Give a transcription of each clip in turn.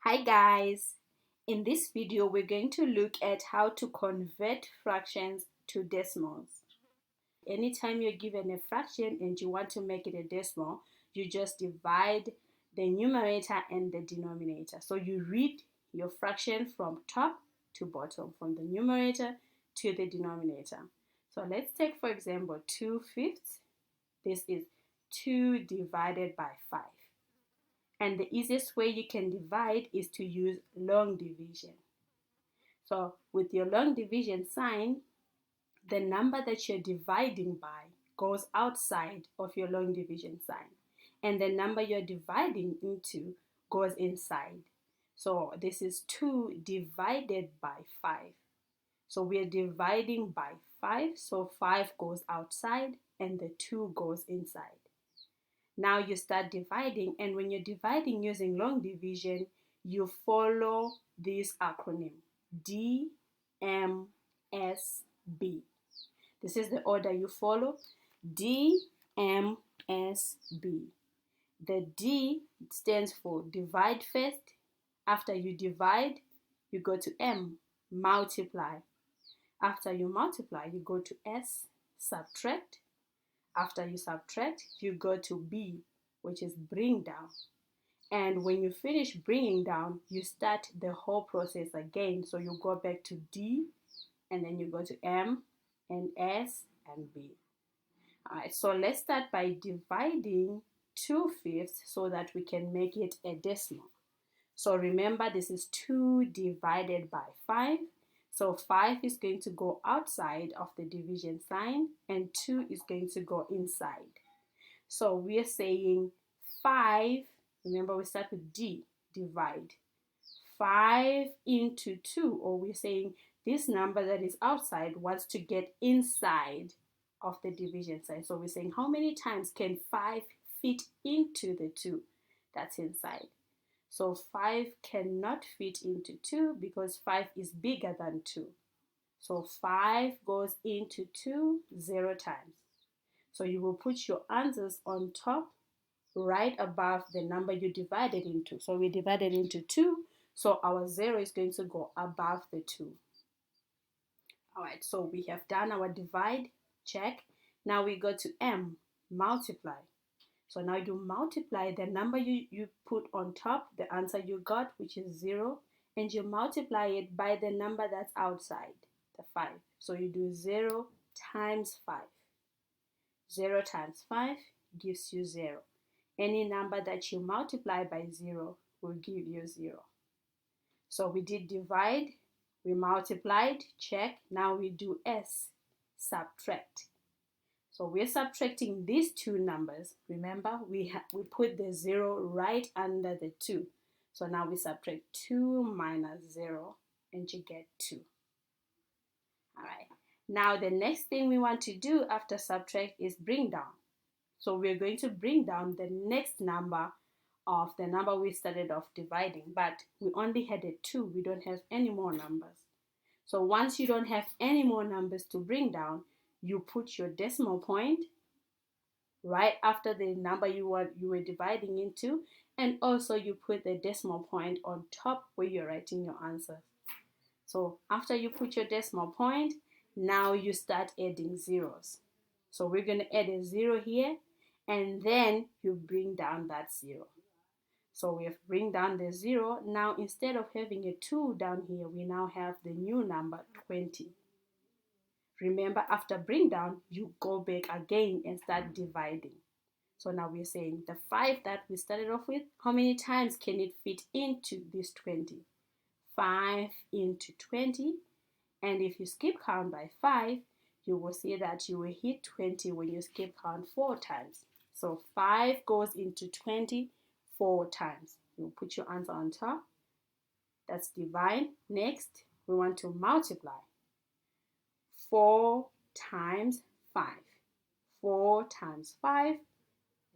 Hi guys! In this video we're going to look at how to convert fractions to decimals. Anytime you're given a fraction and you want to make it a decimal, you just divide the numerator and the denominator. So you read your fraction from top to bottom, from the numerator to the denominator. So let's take, for example, 2/5. This is 2 divided by 5. And the easiest way you can divide is to use long division. So with your long division sign, the number that you're dividing by goes outside of your long division sign. And the number you're dividing into goes inside. So this is 2 divided by 5. So we're dividing by 5. So 5 goes outside and the 2 goes inside. Now you start dividing, and when you're dividing using long division, you follow this acronym D, M, S, B. This is the order you follow: D, M, S, B. The D stands for divide first. After you divide, you go to M, multiply. After you multiply, you go to S, subtract. After you subtract, you go to B, which is bring down. And when you finish bringing down, you start the whole process again. So you go back to D, and then you go to M and S and B. All right, so let's start by dividing 2/5 so that we can make it a decimal. So remember, this is 2 divided by 5. So 5 is going to go outside of the division sign and 2 is going to go inside. So we are saying 5, remember we start with D, divide. 5 into 2, or we're saying this number that is outside wants to get inside of the division sign. So we're saying how many times can 5 fit into the 2 that's inside? So 5 cannot fit into 2 because 5 is bigger than 2. So 5 goes into 2 0 times. So you will put your answers on top, right above the number you divided into. So we divided into 2, so our 0 is going to go above the 2. All right, so we have done our divide, check. Now we go to M, multiply. So now you multiply the number you put on top, the answer you got, which is 0, and you multiply it by the number that's outside, the 5. So you do 0 times 5. 0 times 5 gives you 0. Any number that you multiply by 0 will give you 0. So we did divide, we multiplied, check. Now we do S, subtract. So we're subtracting these two numbers. Remember, we put the 0 right under the 2. So now we subtract 2 minus 0 and you get 2. All right. Now the next thing we want to do after subtract is bring down. So we're going to bring down the next number of the number we started off dividing, but we only had a 2. We don't have any more numbers. So once you don't have any more numbers to bring down, you put your decimal point right after the number you were dividing into, and also you put the decimal point on top where you're writing your answers. So after you put your decimal point, now you start adding zeros. So we're going to add a 0 here, and then you bring down that 0. So we have bring down the 0. Now instead of having a 2 down here, we now have the new number 20. Remember, after bring down, you go back again and start dividing. So now we're saying the 5 that we started off with, how many times can it fit into this 20? 5 into 20. And if you skip count by 5, you will see that you will hit 20 when you skip count 4 times. So 5 goes into 20 4 times. You put your answer on top. That's divide. Next, we want to multiply. 4 times 5. 4 times 5,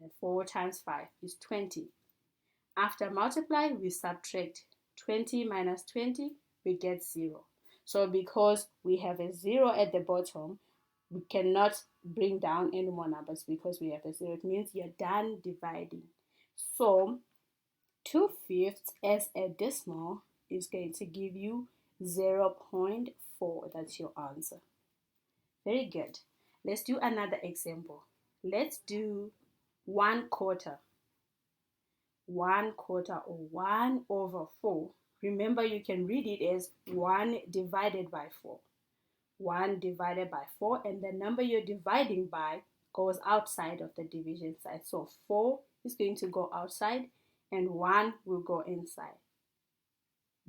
and 4 times 5 is 20. After multiply, we subtract 20 minus 20, we get 0. So because we have a 0 at the bottom, we cannot bring down any more numbers because we have a 0. It means you're done dividing. So 2/5 as a decimal is going to give you 0.4. That's your answer. Very good. Let's do another example. Let's do 1/4. 1/4 or 1/4. Remember, you can read it as 1 divided by 4. 1 divided by 4, and the number you're dividing by goes outside of the division side. So 4 is going to go outside and 1 will go inside.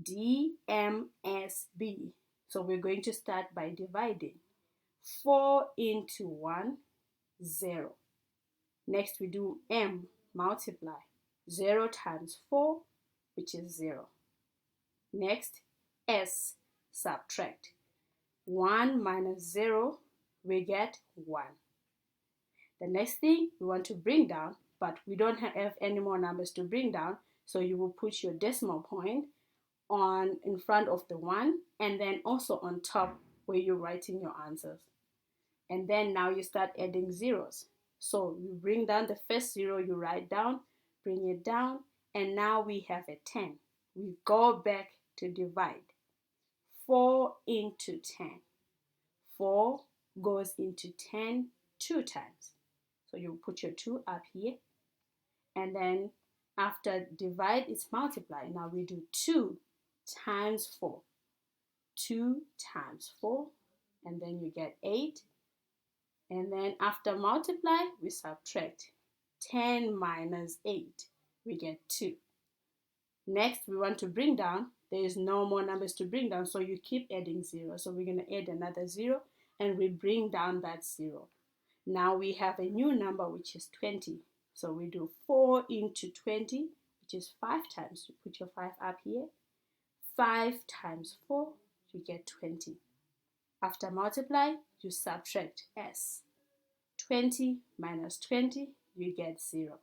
DMSB. So we're going to start by dividing. 4 into 1, 0. Next we do M, multiply. 0 times 4, which is 0. Next, S, subtract. 1 minus 0, we get 1. The next thing we want to bring down, but we don't have any more numbers to bring down, so you will put your decimal point in front of the 1 and then also on top where you're writing your answers. And then now you start adding zeros. So you bring down the first 0, you write down, bring it down, and now we have a 10. We go back to divide. 4 into 10. 4 goes into 10 2 times. So you put your 2 up here. And then after divide, it's multiply. Now we do 2 times 4. 2 times 4. And then you get 8. And then after multiply, we subtract. 10 minus 8, we get 2. Next, we want to bring down. There is no more numbers to bring down, so you keep adding 0. So we're going to add another 0, and we bring down that 0. Now we have a new number, which is 20. So we do 4 into 20, which is 5 times. You put your 5 up here. 5 times 4, you get 20. After multiply, you subtract S. 20 minus 20, you get 0.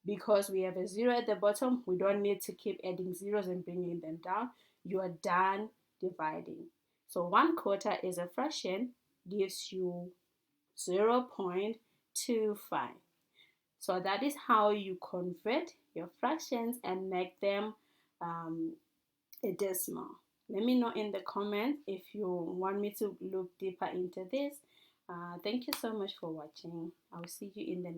Because we have a 0 at the bottom, we don't need to keep adding zeros and bringing them down. You are done dividing. So 1/4 is a fraction, gives you 0.25. So that is how you convert your fractions and make them a decimal. Let me know in the comments if you want me to look deeper into this. Thank you so much for watching. I'll see you in the next.